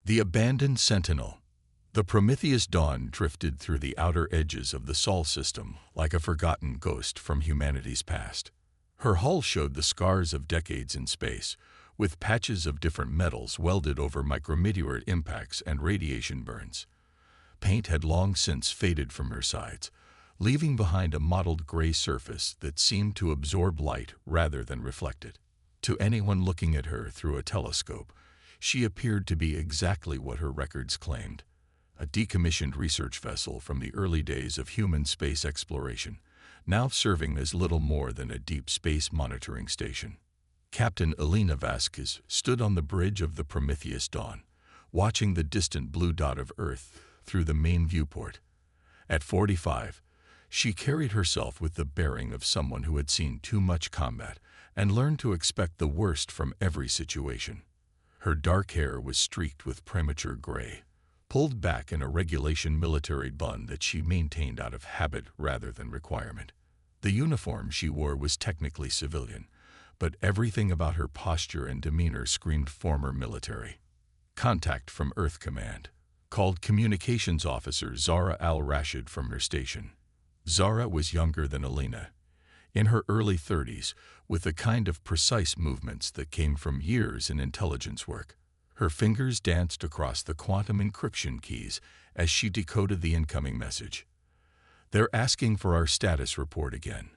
The abandoned Sentinel. The Prometheus Dawn drifted through the outer edges of the Sol system like a forgotten ghost from humanity's past. Her hull showed the scars of decades in space, with patches of different metals welded over micrometeorite impacts and radiation burns. Paint had long since faded from her sides, leaving behind a mottled gray surface that seemed to absorb light rather than reflect it. To anyone looking at her through a telescope, she appeared to be exactly what her records claimed: a decommissioned research vessel from the early days of human space exploration, now serving as little more than a deep space monitoring station. Captain Elena Vasquez stood on the bridge of the Prometheus Dawn, watching the distant blue dot of Earth through the main viewport. At 45, she carried herself with the bearing of someone who had seen too much combat and learned to expect the worst from every situation. Her dark hair was streaked with premature gray, pulled back in a regulation military bun that she maintained out of habit rather than requirement. The uniform she wore was technically civilian, but everything about her posture and demeanor screamed former military. Contact from Earth Command called Communications Officer Zara al-Rashid from her station. Zara was younger than Elena, in her early 30s, with the kind of precise movements that came from years in intelligence work. Her fingers danced across the quantum encryption keys as she decoded the incoming message. "They're asking for our status report again."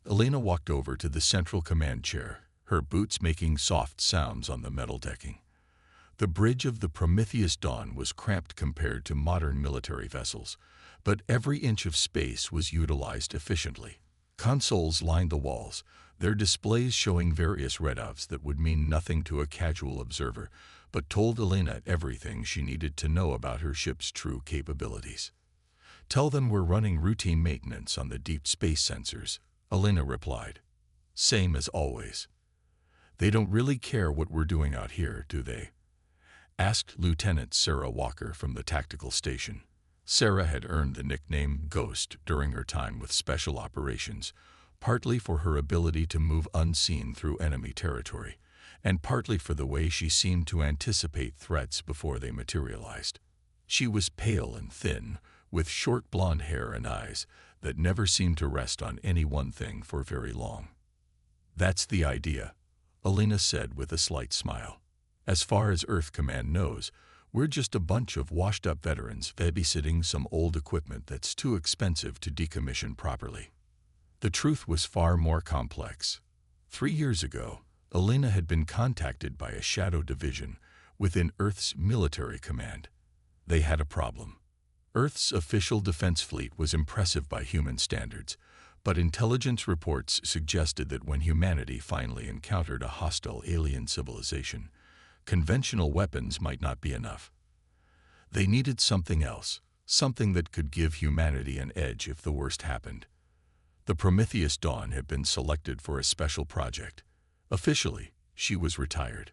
Elena walked over to the central command chair, her boots making soft sounds on the metal decking. The bridge of the Prometheus Dawn was cramped compared to modern military vessels, but every inch of space was utilized efficiently. Consoles lined the walls, their displays showing various readouts that would mean nothing to a casual observer, but told Elena everything she needed to know about her ship's true capabilities. "Tell them we're running routine maintenance on the deep space sensors," Elena replied. "Same as always." "They don't really care what we're doing out here, do they?" asked Lieutenant Sarah Walker from the tactical station. Sarah had earned the nickname Ghost during her time with Special Operations, partly for her ability to move unseen through enemy territory, and partly for the way she seemed to anticipate threats before they materialized. She was pale and thin, with short blonde hair and eyes that never seemed to rest on any one thing for very long. "That's the idea," Elena said with a slight smile. "As far as Earth Command knows, we're just a bunch of washed-up veterans babysitting some old equipment that's too expensive to decommission properly." The truth was far more complex. 3 years ago, Elena had been contacted by a shadow division within Earth's military command. They had a problem. Earth's official defense fleet was impressive by human standards, but intelligence reports suggested that when humanity finally encountered a hostile alien civilization, conventional weapons might not be enough. They needed something else, something that could give humanity an edge if the worst happened. The Prometheus Dawn had been selected for a special project. Officially, she was retired.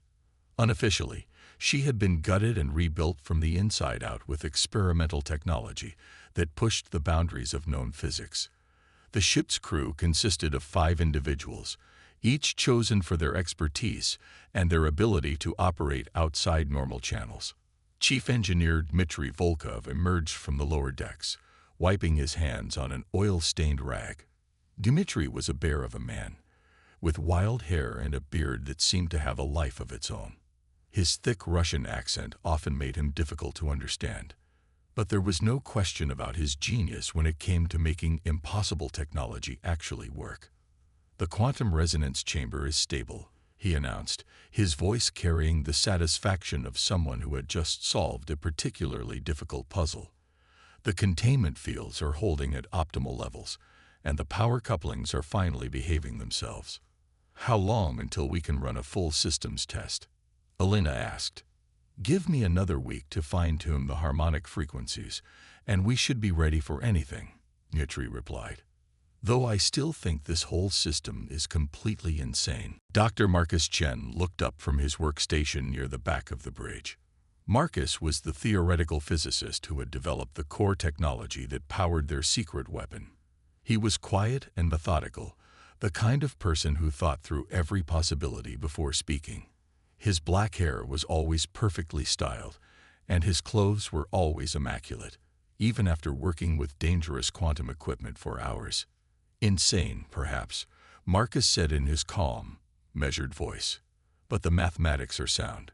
Unofficially, she had been gutted and rebuilt from the inside out with experimental technology that pushed the boundaries of known physics. The ship's crew consisted of 5 individuals, each chosen for their expertise and their ability to operate outside normal channels. Chief Engineer Dmitry Volkov emerged from the lower decks, wiping his hands on an oil-stained rag. Dmitry was a bear of a man, with wild hair and a beard that seemed to have a life of its own. His thick Russian accent often made him difficult to understand, but there was no question about his genius when it came to making impossible technology actually work. "The quantum resonance chamber is stable," he announced, his voice carrying the satisfaction of someone who had just solved a particularly difficult puzzle. "The containment fields are holding at optimal levels, and the power couplings are finally behaving themselves." "How long until we can run a full systems test?" Elena asked. "Give me another week to fine-tune the harmonic frequencies, and we should be ready for anything," Dmitry replied. "Though I still think this whole system is completely insane." Dr. Marcus Chen looked up from his workstation near the back of the bridge. Marcus was the theoretical physicist who had developed the core technology that powered their secret weapon. He was quiet and methodical, the kind of person who thought through every possibility before speaking. His black hair was always perfectly styled, and his clothes were always immaculate, even after working with dangerous quantum equipment for hours. Insane, perhaps, Marcus said in his calm, measured voice. But the mathematics are sound.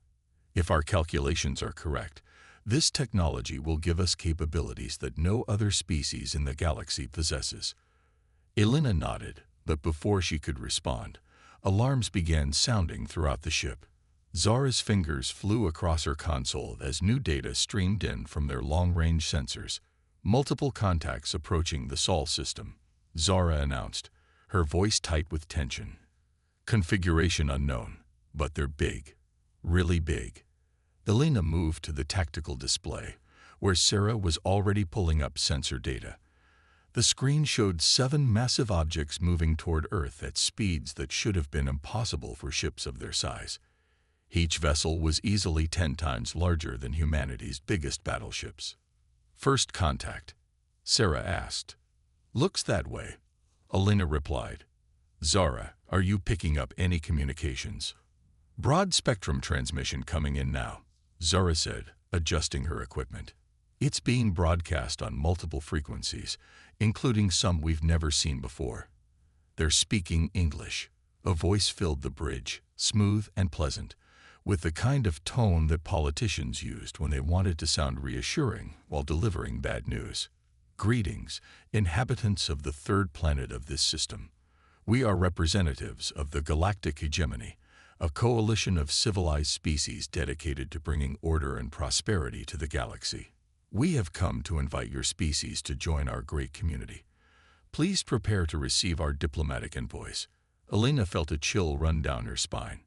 If our calculations are correct, this technology will give us capabilities that no other species in the galaxy possesses. Elena nodded, but before she could respond, alarms began sounding throughout the ship. Zara's fingers flew across her console as new data streamed in from their long-range sensors. Multiple contacts approaching the Sol system, Zara announced, her voice tight with tension. Configuration unknown, but they're big. Really big. Elena moved to the tactical display, where Sarah was already pulling up sensor data. The screen showed 7 massive objects moving toward Earth at speeds that should have been impossible for ships of their size. Each vessel was easily 10 times larger than humanity's biggest battleships. First contact, Sarah asked. Looks that way, Elena replied. Zara, are you picking up any communications? Broad spectrum transmission coming in now, Zara said, adjusting her equipment. It's being broadcast on multiple frequencies, including some we've never seen before. They're speaking English. A voice filled the bridge, smooth and pleasant, with the kind of tone that politicians used when they wanted to sound reassuring while delivering bad news. Greetings, inhabitants of the third planet of this system. We are representatives of the Galactic Hegemony, a coalition of civilized species dedicated to bringing order and prosperity to the galaxy. We have come to invite your species to join our great community. Please prepare to receive our diplomatic envoys. Elena felt a chill run down her spine.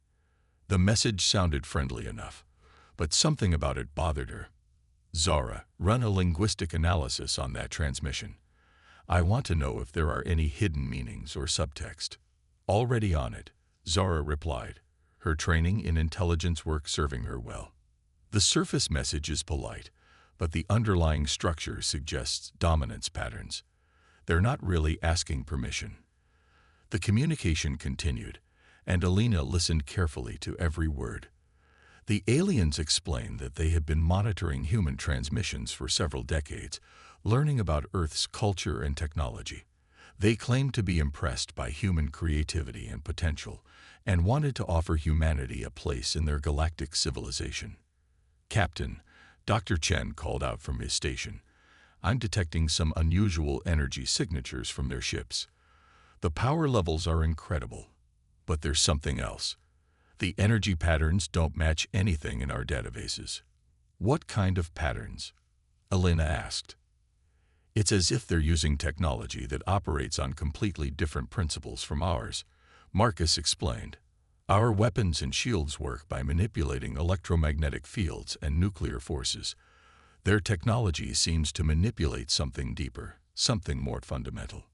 The message sounded friendly enough, but something about it bothered her. Zara, run a linguistic analysis on that transmission. I want to know if there are any hidden meanings or subtext. Already on it, Zara replied, her training in intelligence work serving her well. The surface message is polite, but the underlying structure suggests dominance patterns. They're not really asking permission. The communication continued, and Elena listened carefully to every word. The aliens explained that they had been monitoring human transmissions for several decades, learning about Earth's culture and technology. They claimed to be impressed by human creativity and potential, and wanted to offer humanity a place in their galactic civilization. Captain, Dr. Chen called out from his station. I'm detecting some unusual energy signatures from their ships. The power levels are incredible, but there's something else. The energy patterns don't match anything in our databases. What kind of patterns? Elena asked. It's as if they're using technology that operates on completely different principles from ours, Marcus explained. Our weapons and shields work by manipulating electromagnetic fields and nuclear forces. Their technology seems to manipulate something deeper, something more fundamental.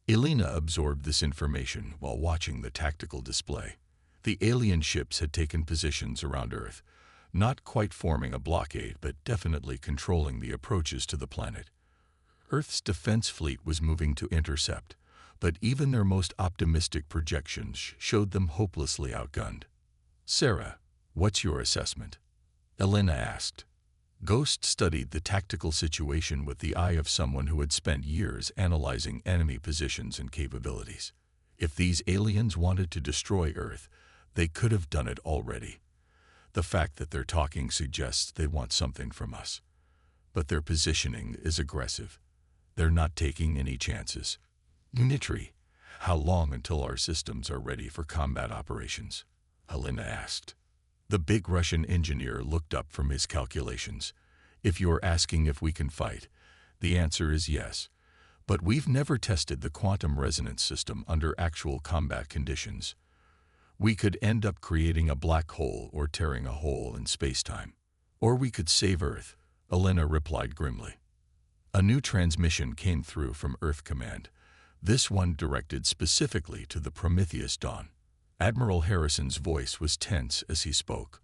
Elena absorbed this information while watching the tactical display. The alien ships had taken positions around Earth, not quite forming a blockade, but definitely controlling the approaches to the planet. Earth's defense fleet was moving to intercept, but even their most optimistic projections showed them hopelessly outgunned. Sarah, what's your assessment? Elena asked. Ghost studied the tactical situation with the eye of someone who had spent years analyzing enemy positions and capabilities. If these aliens wanted to destroy Earth, they could have done it already. The fact that they're talking suggests they want something from us. But their positioning is aggressive. They're not taking any chances. Unitary, how long until our systems are ready for combat operations? Helena asked. The big Russian engineer looked up from his calculations. If you're asking if we can fight, the answer is yes. But we've never tested the quantum resonance system under actual combat conditions. We could end up creating a black hole or tearing a hole in space-time. Or we could save Earth, Elena replied grimly. A new transmission came through from Earth Command, this one directed specifically to the Prometheus Dawn. Admiral Harrison's voice was tense as he spoke.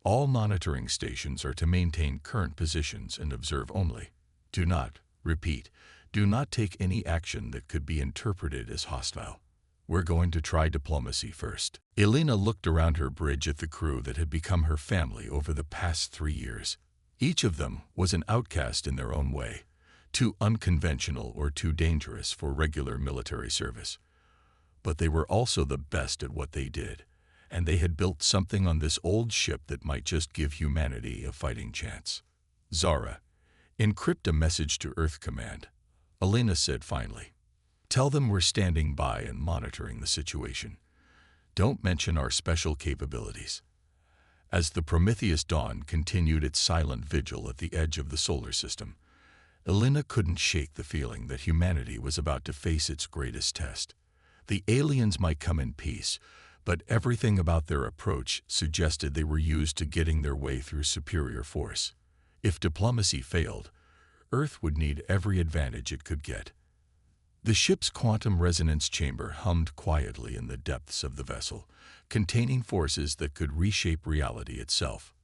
All monitoring stations are to maintain current positions and observe only. Do not, repeat, do not take any action that could be interpreted as hostile. We're going to try diplomacy first. Elena looked around her bridge at the crew that had become her family over the past 3 years. Each of them was an outcast in their own way, too unconventional or too dangerous for regular military service. But they were also the best at what they did, and they had built something on this old ship that might just give humanity a fighting chance. "Zara, encrypt a message to Earth Command," Elena said finally. "Tell them we're standing by and monitoring the situation. Don't mention our special capabilities." As the Prometheus Dawn continued its silent vigil at the edge of the solar system, Elena couldn't shake the feeling that humanity was about to face its greatest test. The aliens might come in peace, but everything about their approach suggested they were used to getting their way through superior force. If diplomacy failed, Earth would need every advantage it could get. The ship's quantum resonance chamber hummed quietly in the depths of the vessel, containing forces that could reshape reality itself.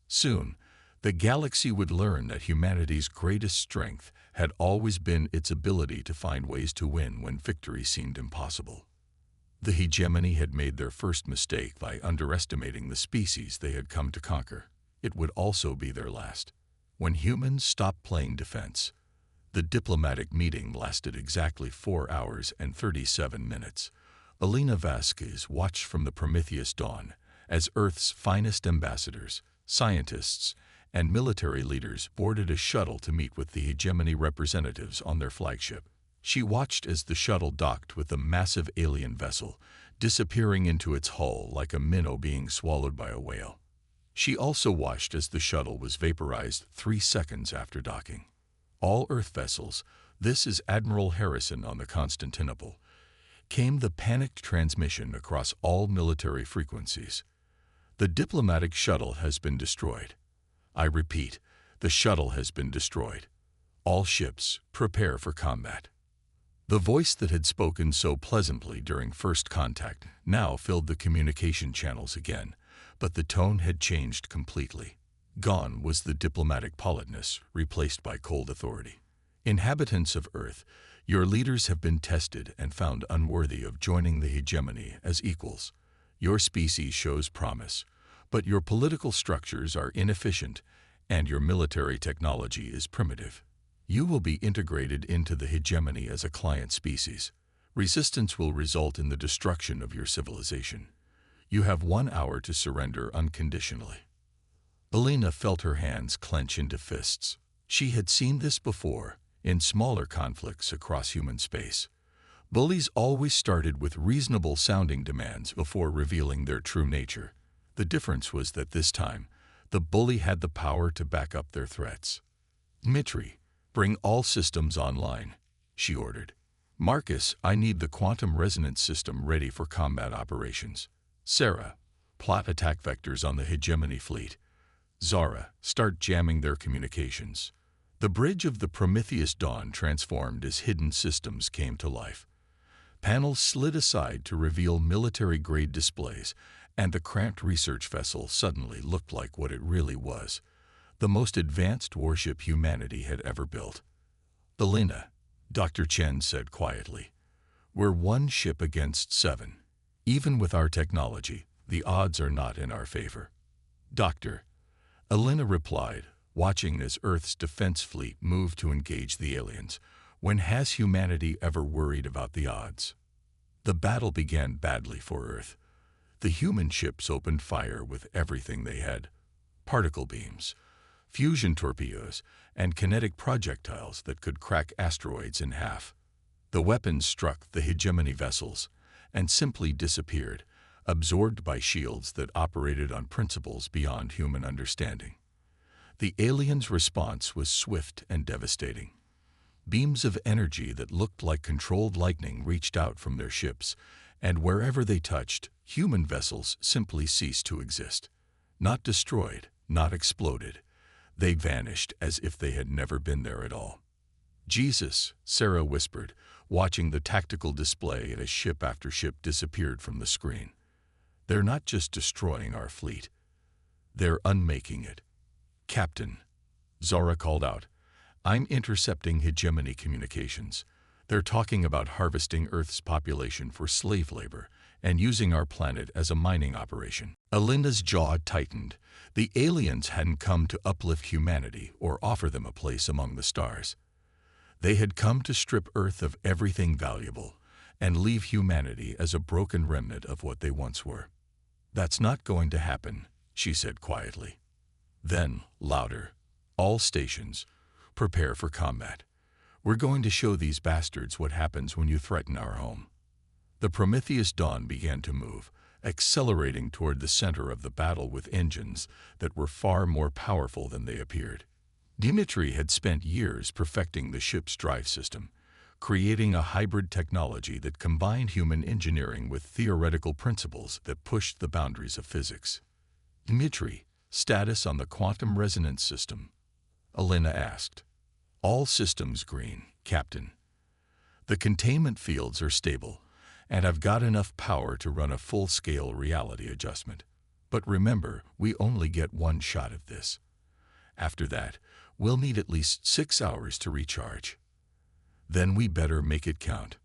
Soon, the galaxy would learn that humanity's greatest strength had always been its ability to find ways to win when victory seemed impossible. The hegemony had made their first mistake by underestimating the species they had come to conquer. It would also be their last. When humans stopped playing defense, the diplomatic meeting lasted exactly 4 hours and 37 minutes. Elena Vasquez watched from the Prometheus Dawn as Earth's finest ambassadors, scientists, and military leaders boarded a shuttle to meet with the hegemony representatives on their flagship. She watched as the shuttle docked with the massive alien vessel, disappearing into its hull like a minnow being swallowed by a whale. She also watched as the shuttle was vaporized 3 seconds after docking. All Earth vessels, this is Admiral Harrison on the Constantinople, came the panicked transmission across all military frequencies. "The diplomatic shuttle has been destroyed. I repeat, the shuttle has been destroyed. All ships, prepare for combat." The voice that had spoken so pleasantly during first contact now filled the communication channels again, but the tone had changed completely. Gone was the diplomatic politeness, replaced by cold authority. "Inhabitants of Earth, your leaders have been tested and found unworthy of joining the hegemony as equals. Your species shows promise, but your political structures are inefficient and your military technology is primitive. You will be integrated into the hegemony as a client species. Resistance will result in the destruction of your civilization. You have 1 hour to surrender unconditionally." Elena felt her hands clench into fists. She had seen this before, in smaller conflicts across human space. Bullies always started with reasonable-sounding demands before revealing their true nature. The difference was that this time, the bully had the power to back up their threats. "Dmitri, bring all systems online," she ordered. "Marcus, I need the quantum resonance system ready for combat operations. Sarah, plot attack vectors on the hegemony fleet. Zara, start jamming their communications." The bridge of the Prometheus Dawn transformed as hidden systems came to life. Panels slid aside to reveal military-grade displays, and the cramped research vessel suddenly looked like what it really was, the most advanced warship humanity had ever built. "Elena," Dr. Chen said quietly, "we're 1 ship against 7. Even with our technology, the odds are not in our favor." "Doctor," Elena replied, watching as Earth's defense fleet moved to engage the aliens. "When has humanity ever worried about the odds?" The battle began badly for Earth. The human ships opened fire with everything they had: particle beams, fusion torpedoes, and kinetic projectiles that could crack asteroids in half. The weapons struck the hegemony vessels and simply disappeared, absorbed by shields that operated on principles beyond human understanding. The aliens' response was swift and devastating. Beams of energy that looked like controlled lightning reached out from their ships, and wherever they touched, human vessels simply ceased to exist. Not destroyed, not exploded. They vanished as if they had never been there at all. "Jesus," Sarah whispered, watching the tactical display as ship after ship disappeared from the screen. "They're not just destroying our fleet. They're unmaking it." "Captain," Zara called out, "I'm intercepting hegemony communications. They're talking about harvesting Earth's population for slave labor and using our planet as a mining operation. Alina's jaw tightened. The aliens hadn't come to uplift humanity or offer them a place among the stars. They had come to strip Earth of everything valuable and leave humanity as a broken remnant of what they once were. "That's not going to happen," she said quietly. Then, louder, "All stations, prepare for combat. We're going to show these bastards what happens when you threaten our home." The Prometheus Dawn began to move, accelerating toward the center of the battle with engines that were far more powerful than they appeared. Dimitri had spent years perfecting the ship's drive system, creating a hybrid technology that combined human engineering with theoretical principles that pushed the boundaries of physics. "Dimitri, status on the quantum resonance system?" Alina asked. "All systems green, Captain. The containment fields are stable, and I've got enough power to run a full-scale reality adjustment. But remember, we only get one shot at this. After that, we'll need at least 6 hours to recharge. Then we better make it count.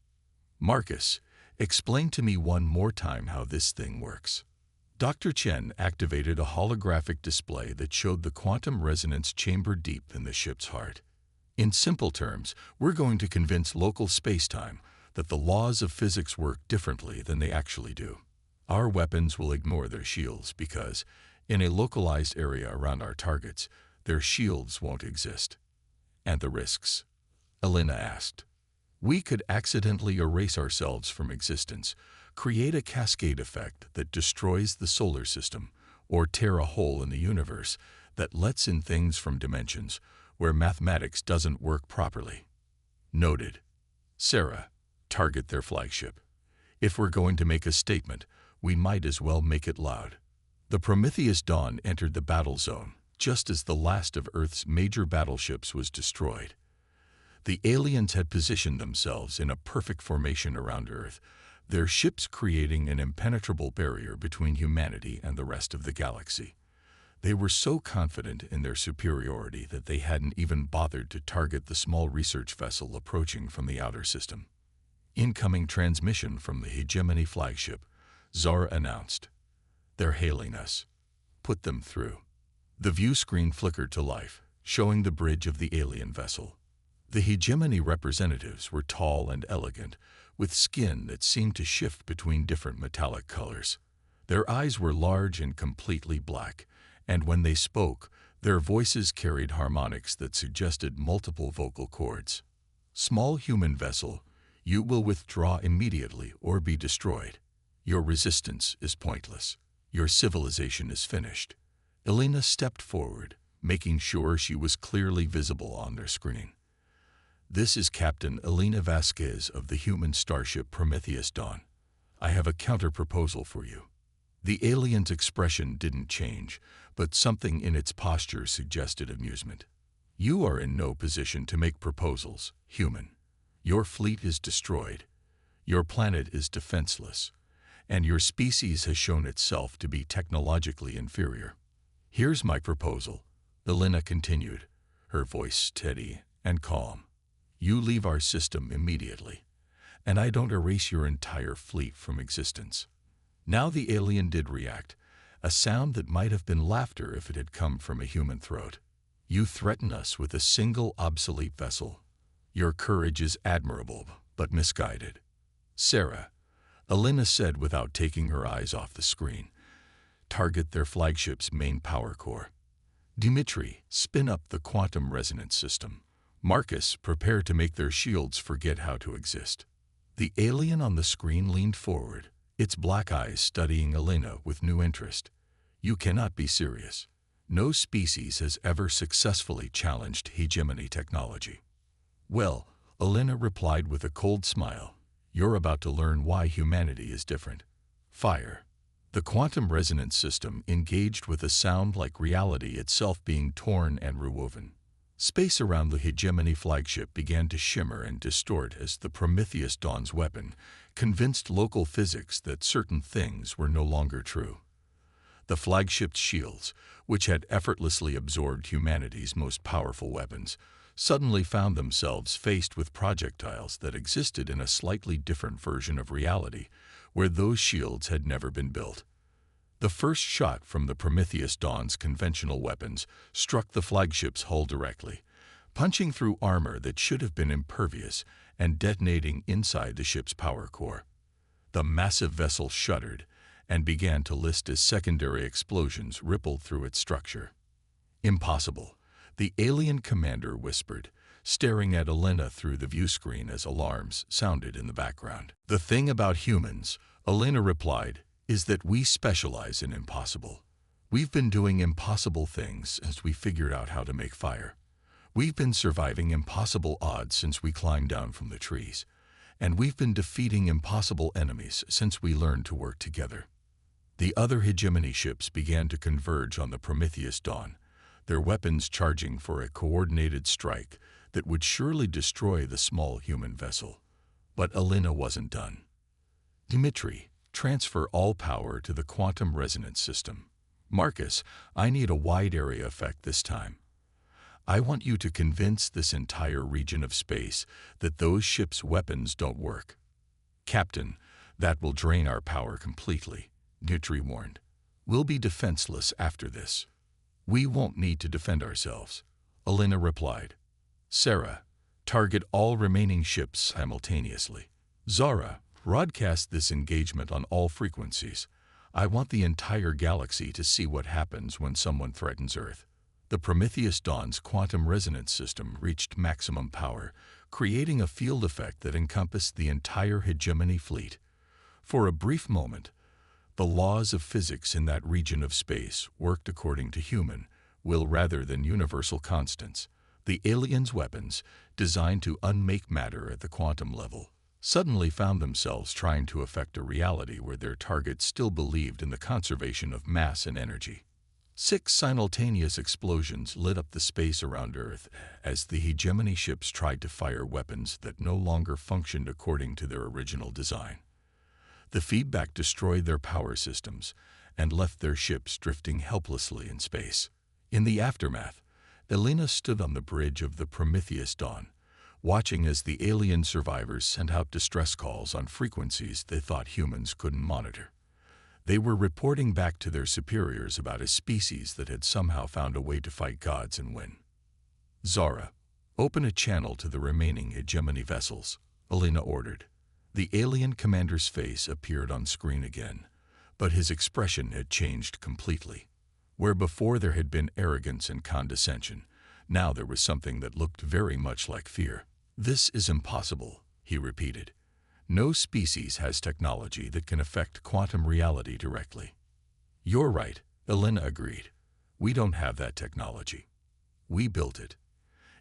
Marcus, explain to me one more time how this thing works." Dr. Chen activated a holographic display that showed the quantum resonance chamber deep in the ship's heart. "In simple terms, we're going to convince local space-time that the laws of physics work differently than they actually do. Our weapons will ignore their shields because, in a localized area around our targets, their shields won't exist." "And the risks?" Alina asked. "We could accidentally erase ourselves from existence, create a cascade effect that destroys the solar system, or tear a hole in the universe that lets in things from dimensions where mathematics doesn't work properly." "Noted. Sarah, target their flagship. If we're going to make a statement, we might as well make it loud." The Prometheus Dawn entered the battle zone just as the last of Earth's major battleships was destroyed. The aliens had positioned themselves in a perfect formation around Earth, their ships creating an impenetrable barrier between humanity and the rest of the galaxy. They were so confident in their superiority that they hadn't even bothered to target the small research vessel approaching from the outer system. "Incoming transmission from the Hegemony flagship," Zara announced. "They're hailing us. Put them through." The view screen flickered to life, showing the bridge of the alien vessel. The Hegemony representatives were tall and elegant, with skin that seemed to shift between different metallic colors. Their eyes were large and completely black, and when they spoke, their voices carried harmonics that suggested multiple vocal cords. "Small human vessel, you will withdraw immediately or be destroyed. Your resistance is pointless. Your civilization is finished." Alina stepped forward, making sure she was clearly visible on their screen. "This is Captain Alina Vasquez of the human starship Prometheus Dawn. I have a counter-proposal for you." The alien's expression didn't change, but something in its posture suggested amusement. "You are in no position to make proposals, human. Your fleet is destroyed. Your planet is defenseless, and your species has shown itself to be technologically inferior. Here's my proposal," Alina continued, her voice steady and calm. "You leave our system immediately, and I don't erase your entire fleet from existence." Now the alien did react, a sound that might have been laughter if it had come from a human throat. "You threaten us with a single obsolete vessel. Your courage is admirable, but misguided." "Sarah," Alina said without taking her eyes off the screen, "target their flagship's main power core. Dimitri, spin up the quantum resonance system. Marcus, prepare to make their shields forget how to exist." The alien on the screen leaned forward, its black eyes studying Alina with new interest. "You cannot be serious. No species has ever successfully challenged hegemony technology." "Well," Alina replied with a cold smile, "you're about to learn why humanity is different." Fire. The quantum resonance system engaged with a sound like reality itself being torn and rewoven. Space around the Hegemony flagship began to shimmer and distort as the Prometheus Dawn's weapon convinced local physics that certain things were no longer true. The flagship's shields, which had effortlessly absorbed humanity's most powerful weapons, suddenly found themselves faced with projectiles that existed in a slightly different version of reality, where those shields had never been built. The first shot from the Prometheus Dawn's conventional weapons struck the flagship's hull directly, punching through armor that should have been impervious and detonating inside the ship's power core. The massive vessel shuddered and began to list as secondary explosions rippled through its structure. "Impossible," the alien commander whispered, staring at Elena through the view screen as alarms sounded in the background. "The thing about humans," Elena replied, "is that we specialize in impossible. We've been doing impossible things since we figured out how to make fire. We've been surviving impossible odds since we climbed down from the trees. And we've been defeating impossible enemies since we learned to work together." The other hegemony ships began to converge on the Prometheus Dawn, their weapons charging for a coordinated strike that would surely destroy the small human vessel. But Elena wasn't done. "Dimitri, transfer all power to the quantum resonance system. Marcus, I need a wide area effect this time. I want you to convince this entire region of space that those ships' weapons don't work." "Captain, that will drain our power completely," Dimitri warned. "We'll be defenseless after this." "We won't need to defend ourselves," Elena replied. "Sarah, target all remaining ships simultaneously. Zara, broadcast this engagement on all frequencies. I want the entire galaxy to see what happens when someone threatens Earth." The Prometheus Dawn's quantum resonance system reached maximum power, creating a field effect that encompassed the entire hegemony fleet. For a brief moment, the laws of physics in that region of space worked according to human will rather than universal constants. The aliens' weapons, designed to unmake matter at the quantum level, suddenly found themselves trying to affect a reality where their targets still believed in the conservation of mass and energy. 6 simultaneous explosions lit up the space around Earth as the hegemony ships tried to fire weapons that no longer functioned according to their original design. The feedback destroyed their power systems and left their ships drifting helplessly in space. In the aftermath, Elena stood on the bridge of the Prometheus Dawn, watching as the alien survivors sent out distress calls on frequencies they thought humans couldn't monitor. They were reporting back to their superiors about a species that had somehow found a way to fight gods and win. "Zara, open a channel to the remaining hegemony vessels," Elena ordered. The alien commander's face appeared on screen again, but his expression had changed completely. Where before there had been arrogance and condescension, now there was something that looked very much like fear. "This is impossible," he repeated. "No species has technology that can affect quantum reality directly." "You're right," Elena agreed. "We don't have that technology. We built it.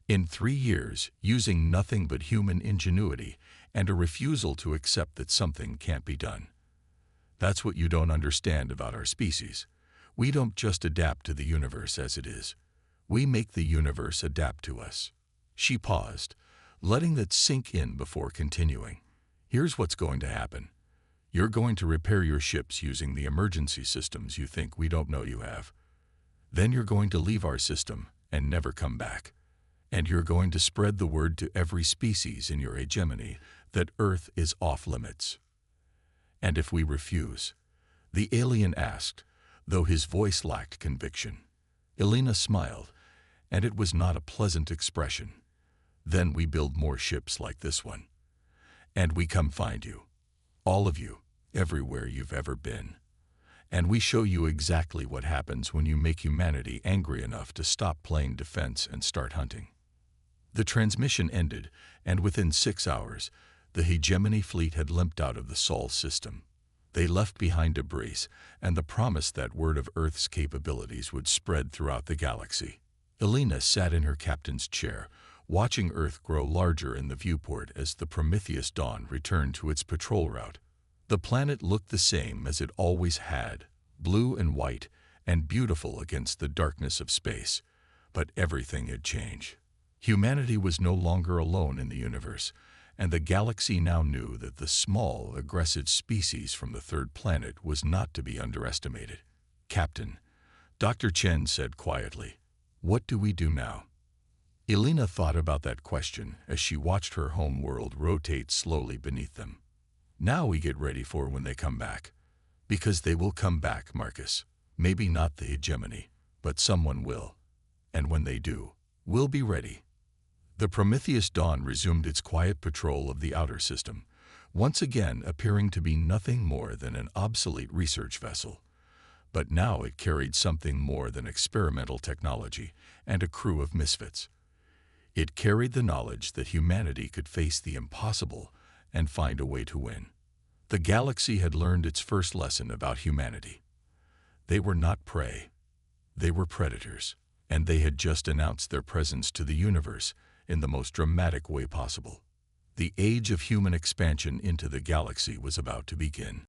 In 3 years, using nothing but human ingenuity and a refusal to accept that something can't be done. That's what you don't understand about our species. We don't just adapt to the universe as it is. We make the universe adapt to us." She paused, letting that sink in before continuing. "Here's what's going to happen. You're going to repair your ships using the emergency systems you think we don't know you have. Then you're going to leave our system and never come back. And you're going to spread the word to every species in your hegemony that Earth is off limits." "And if we refuse?" the alien asked, though his voice lacked conviction. Elena smiled, and it was not a pleasant expression. "Then we build more ships like this one. And we come find you. All of you, everywhere you've ever been. And we show you exactly what happens when you make humanity angry enough to stop playing defense and start hunting." The transmission ended, and within 6 hours, the hegemony fleet had limped out of the Sol system. They left behind debris and the promise that word of Earth's capabilities would spread throughout the galaxy. Elena sat in her captain's chair, watching Earth grow larger in the viewport as the Prometheus Dawn returned to its patrol route. The planet looked the same as it always had, blue and white and beautiful against the darkness of space. But everything had changed. Humanity was no longer alone in the universe, and the galaxy now knew that the small, aggressive species from the third planet was not to be underestimated. "Captain," Dr. Chen said quietly, "what do we do now?" Elena thought about that question as she watched her home world rotate slowly beneath them. "Now we get ready for when they come back. Because they will come back, Marcus. Maybe not the hegemony, but someone will. And when they do, we'll be ready." The Prometheus Dawn resumed its quiet patrol of the outer system, once again appearing to be nothing more than an obsolete research vessel. But now it carried something more than experimental technology and a crew of misfits. It carried the knowledge that humanity could face the impossible and find a way to win. The galaxy had learned its first lesson about humanity. They were not prey. They were predators, and they had just announced their presence to the universe in the most dramatic way possible. The age of human expansion into the galaxy was about to begin.